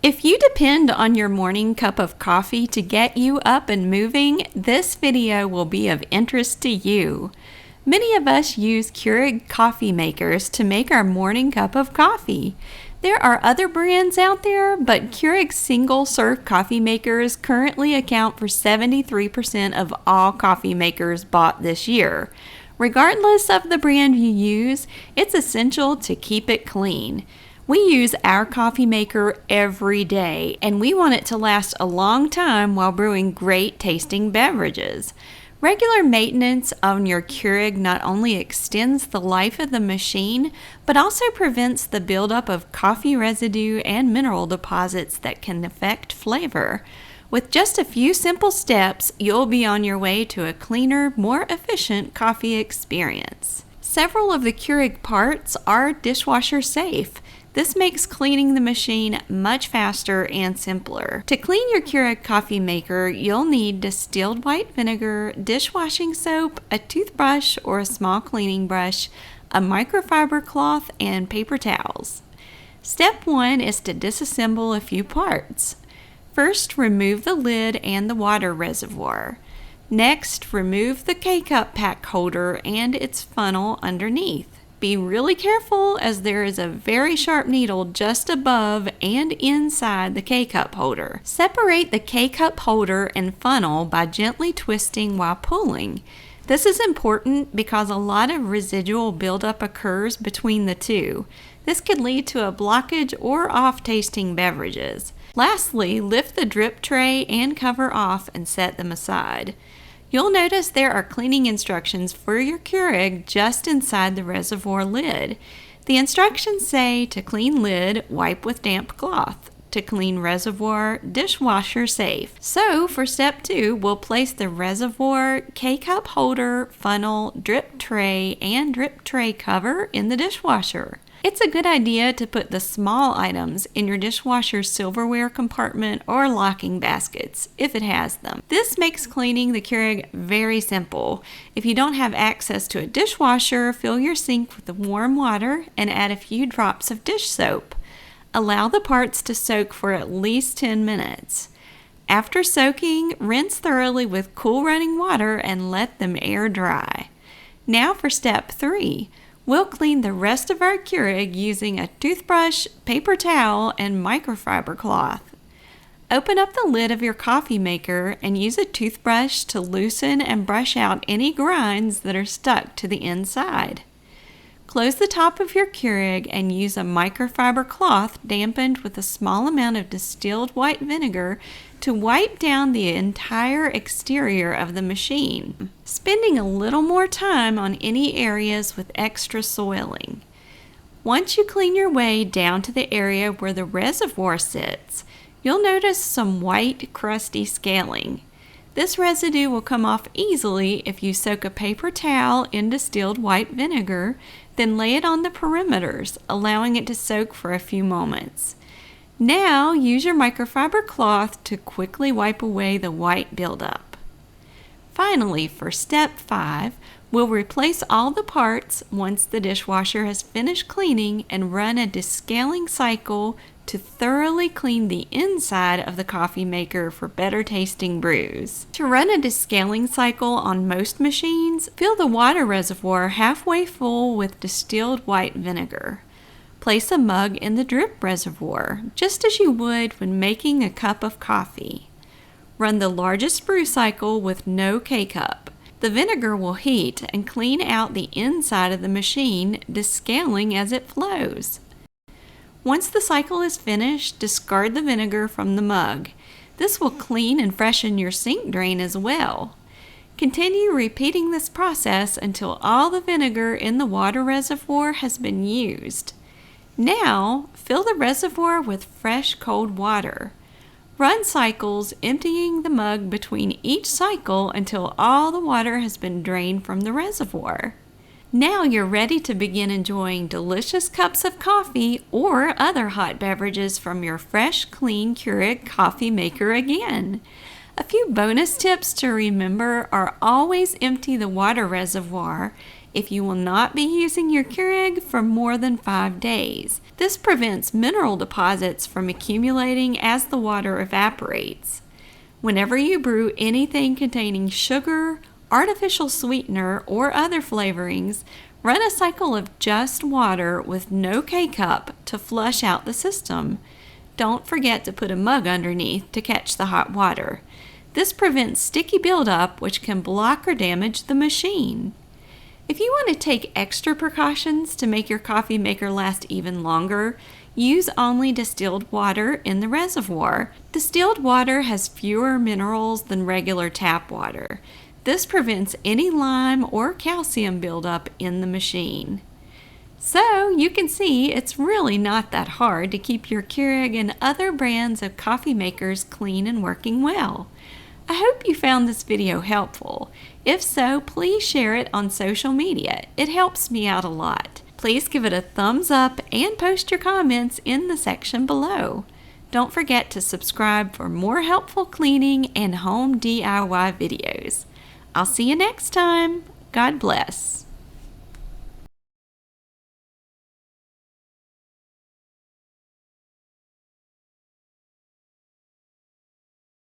If you depend on your morning cup of coffee to get you up and moving, this video will be of interest to you. Many of us use Keurig coffee makers to make our morning cup of coffee. There are other brands out there, but Keurig single-serve coffee makers currently account for 73% of all coffee makers bought this year. Regardless of the brand you use, it's essential to keep it clean. We use our coffee maker every day, and we want it to last a long time while brewing great tasting beverages. Regular maintenance on your Keurig not only extends the life of the machine, but also prevents the buildup of coffee residue and mineral deposits that can affect flavor. With just a few simple steps, you'll be on your way to a cleaner, more efficient coffee experience. Several of the Keurig parts are dishwasher safe. This makes cleaning the machine much faster and simpler. To clean your Keurig coffee maker, you'll need distilled white vinegar, dishwashing soap, a toothbrush or a small cleaning brush, a microfiber cloth, and paper towels. Step 1 is to disassemble a few parts. First, remove the lid and the water reservoir. Next, remove the K-cup pack holder and its funnel underneath. Be really careful as there is a very sharp needle just above and inside the K-cup holder. Separate the K-cup holder and funnel by gently twisting while pulling. This is important because a lot of residual buildup occurs between the two. This could lead to a blockage or off-tasting beverages. Lastly, lift the drip tray and cover off and set them aside. You'll notice there are cleaning instructions for your Keurig just inside the reservoir lid. The instructions say to clean lid, wipe with damp cloth. To clean reservoir, dishwasher safe. So for step 2, we'll place the reservoir, K-cup holder, funnel, drip tray, and drip tray cover in the dishwasher. It's a good idea to put the small items in your dishwasher's silverware compartment or locking baskets, if it has them. This makes cleaning the Keurig very simple. If you don't have access to a dishwasher, fill your sink with warm water and add a few drops of dish soap. Allow the parts to soak for at least 10 minutes. After soaking, rinse thoroughly with cool running water and let them air dry. Now for step 3. We'll clean the rest of our Keurig using a toothbrush, paper towel, and microfiber cloth. Open up the lid of your coffee maker and use a toothbrush to loosen and brush out any grinds that are stuck to the inside. Close the top of your Keurig and use a microfiber cloth dampened with a small amount of distilled white vinegar to wipe down the entire exterior of the machine, spending a little more time on any areas with extra soiling. Once you clean your way down to the area where the reservoir sits, you'll notice some white, crusty scaling. This residue will come off easily if you soak a paper towel in distilled white vinegar, then lay it on the perimeters, allowing it to soak for a few moments. Now use your microfiber cloth to quickly wipe away the white buildup. Finally, for step 5, we'll replace all the parts once the dishwasher has finished cleaning and run a descaling cycle to thoroughly clean the inside of the coffee maker for better tasting brews. To run a descaling cycle on most machines, fill the water reservoir halfway full with distilled white vinegar. Place a mug in the drip reservoir, just as you would when making a cup of coffee. Run the largest brew cycle with no K-cup. The vinegar will heat and clean out the inside of the machine, descaling as it flows. Once the cycle is finished, discard the vinegar from the mug. This will clean and freshen your sink drain as well. Continue repeating this process until all the vinegar in the water reservoir has been used. Now, fill the reservoir with fresh cold water. Run cycles, emptying the mug between each cycle until all the water has been drained from the reservoir. Now you're ready to begin enjoying delicious cups of coffee or other hot beverages from your fresh, clean Keurig coffee maker again. A few bonus tips to remember are always empty the water reservoir if you will not be using your Keurig for more than 5 days. This prevents mineral deposits from accumulating as the water evaporates. Whenever you brew anything containing sugar, artificial sweetener, or other flavorings, run a cycle of just water with no K-cup to flush out the system. Don't forget to put a mug underneath to catch the hot water. This prevents sticky buildup, which can block or damage the machine. If you want to take extra precautions to make your coffee maker last even longer, use only distilled water in the reservoir. Distilled water has fewer minerals than regular tap water. This prevents any lime or calcium buildup in the machine. So you can see it's really not that hard to keep your Keurig and other brands of coffee makers clean and working well. I hope you found this video helpful. If so, please share it on social media. It helps me out a lot. Please give it a thumbs up and post your comments in the section below. Don't forget to subscribe for more helpful cleaning and home DIY videos. I'll see you next time. God bless.